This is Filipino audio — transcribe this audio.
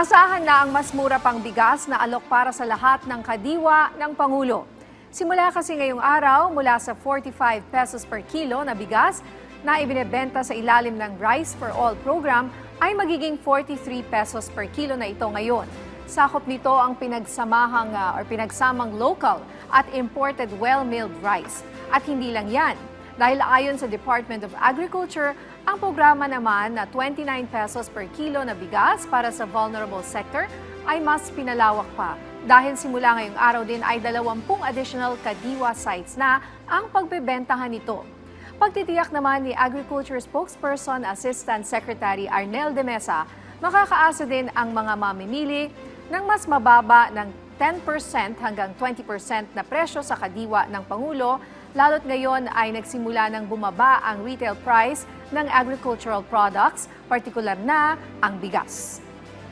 Asahan na ang mas mura pang bigas na alok para sa lahat ng kadiwa ng Pangulo. Simula kasi ngayong araw, mula sa 45 pesos per kilo na bigas na ibinebenta sa ilalim ng Rice for All program ay magiging 43 pesos per kilo na ito ngayon. Sakop nito ang pinagsamang local at imported well-milled rice. At hindi lang yan. Dahil ayon sa Department of Agriculture, ang programa naman na 29 pesos per kilo na bigas para sa vulnerable sector ay mas pinalawak pa. Dahil simula ngayong araw din ay 20 additional kadiwa sites na ang pagbebentahan nito. Pagtitiyak naman ni Agriculture Spokesperson Assistant Secretary Arnel de Mesa, makakaasa din ang mga mamimili ng mas mababa ng 10% hanggang 20% na presyo sa kadiwa ng Pangulo, lalo't ngayon ay nagsimula ng bumaba ang retail price ng agricultural products, partikular na ang bigas.